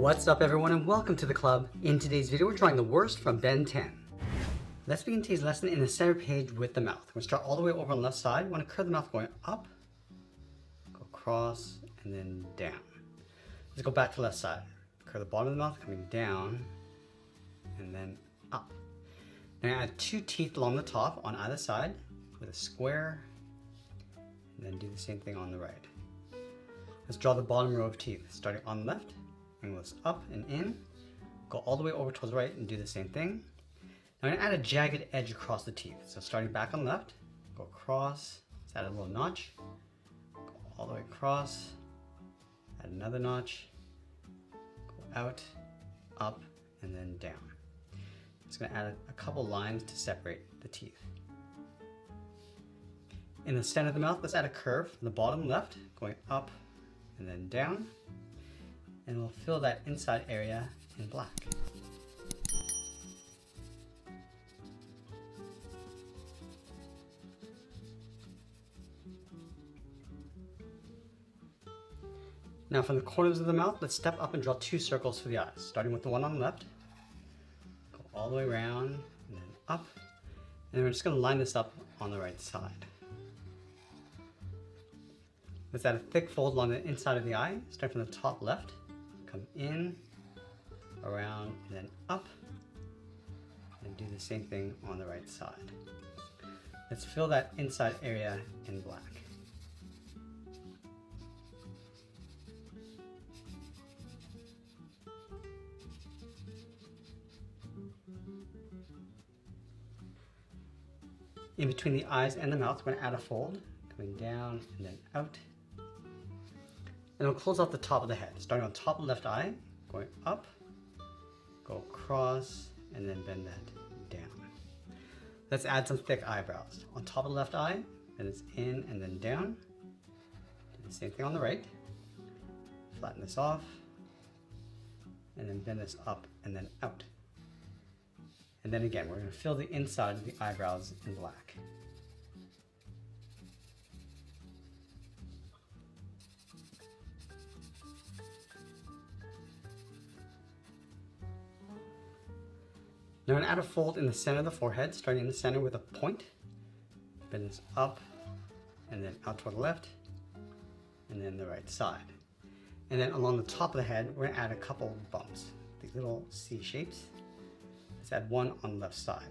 What's up everyone and welcome to the club. In today's video we're drawing the worst from Ben 10. Let's begin today's lesson in the center page with the mouth. We're going to start all the way over on the left side. We want to curve the mouth going up, go across, and then down. Let's go back to the left side. Curve the bottom of the mouth coming down, and then up. Now add two teeth along the top on either side with a square, and then do the same thing on the right. Let's draw the bottom row of teeth, starting on the left. Angle this up and in, go all the way over towards the right and do the same thing. Now I'm going to add a jagged edge across the teeth. So starting back on the left, go across, let's add a little notch, go all the way across, add another notch, go out, up, and then down. It's going to add a couple lines to separate the teeth. In the center of the mouth, let's add a curve from the bottom left, going up and then down. And we'll fill that inside area in black. Now from the corners of the mouth, let's step up and draw two circles for the eyes, starting with the one on the left. Go all the way around and then up. And then we're just going to line this up on the right side. Let's add a thick fold along the inside of the eye, starting from the top left. Come in, around, and then up, and do the same thing on the right side. Let's fill that inside area in black. In between the eyes and the mouth, we're going to add a fold, coming down and then out. And we'll close off the top of the head, starting on top of the left eye, going up, go across, and then bend that down. Let's add some thick eyebrows. On top of the left eye, then it's in and then down. Do the same thing on the right. Flatten this off, and then bend this up and then out. And then again, we're going to fill the inside of the eyebrows in black. Now I'm going to add a fold in the center of the forehead, starting in the center with a point. Bend this up and then out toward the left and then the right side. And then along the top of the head, we're going to add a couple bumps, these little C shapes. Let's add one on the left side.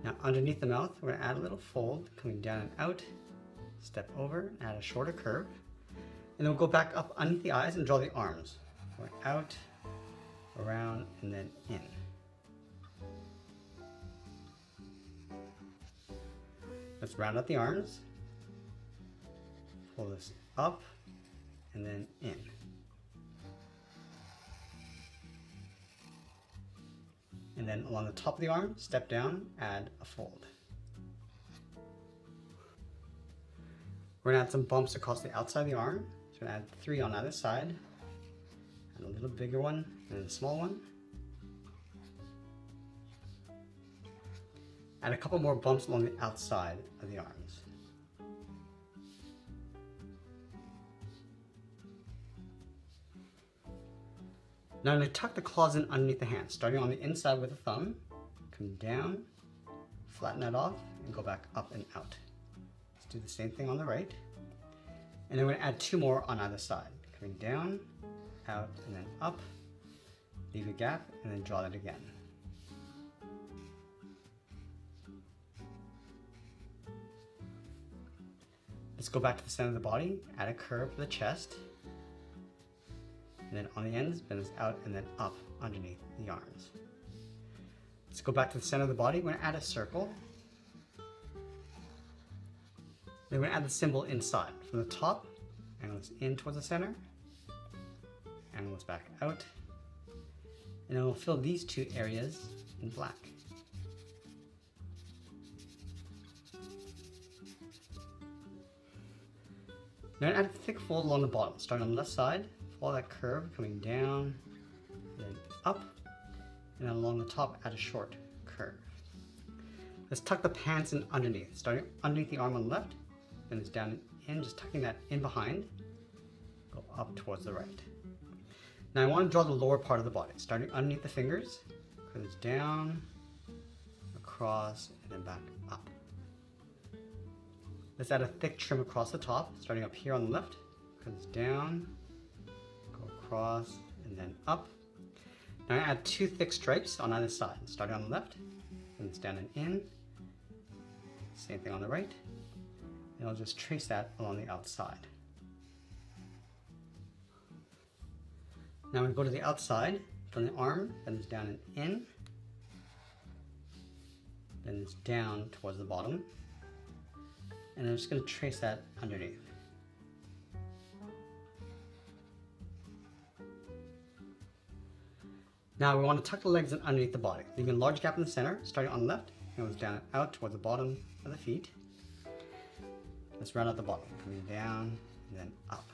Now underneath the mouth, we're going to add a little fold coming down and out, step over, add a shorter curve, and then we'll go back up underneath the eyes and draw the arms. Going out, around, and then in. Let's round out the arms. Pull this up and then in. And then along the top of the arm, step down, add a fold. We're going to add some bumps across the outside of the arm. So we're going to add 3 on either side. And a little bigger one, and then a small one. Add a couple more bumps along the outside of the arms. Now I'm going to tuck the claws in underneath the hand, starting on the inside with the thumb, come down, flatten that off, and go back up and out. Let's do the same thing on the right. And then we're going to add 2 more on either side, coming down, out, and then up, leave a gap, and then draw it again. Let's go back to the center of the body, add a curve for the chest, and then on the ends, bend this out and then up underneath the arms. Let's go back to the center of the body, we're going to add a circle. Then we're going to add the symbol inside. From the top, angle this in towards the center, angle this back out, and then we'll fill these 2 areas in black. Now add a thick fold along the bottom, starting on the left side, follow that curve coming down, then up, and then along the top add a short curve. Let's tuck the pants in underneath, starting underneath the arm on the left, then it's down and in, just tucking that in behind, go up towards the right. Now I want to draw the lower part of the body, starting underneath the fingers, goes down, across, and then back up. Let's add a thick trim across the top, starting up here on the left, goes down, go across, and then up. Now I add 2 thick stripes on either side, starting on the left, and it's down and in. Same thing on the right. And I'll just trace that along the outside. Now we go to the outside, from the arm, then it's down and in. Then it's down towards the bottom. And I'm just going to trace that underneath. Now we want to tuck the legs in underneath the body, leaving a large gap in the center, starting on the left, and goes down and out towards the bottom of the feet. Let's round out the bottom, coming down and then up.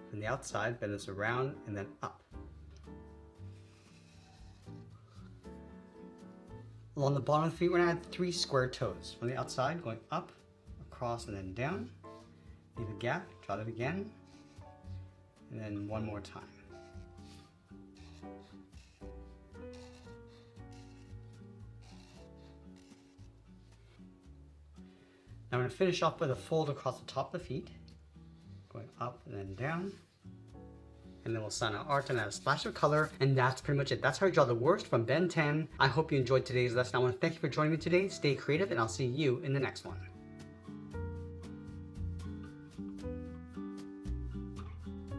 From the outside, bend this around and then up. Along the bottom of the feet, we're going to add 3 square toes. From the outside, going up, across, and then down. Leave a gap, draw it again, and then one more time. Now I'm going to finish off with a fold across the top of the feet, going up and then down. And then we'll sign our art and add a splash of color, and that's pretty much it. That's how I draw the worst from Ben 10. I hope you enjoyed today's lesson. I want to thank you for joining me today. Stay creative, and I'll see you in the next one.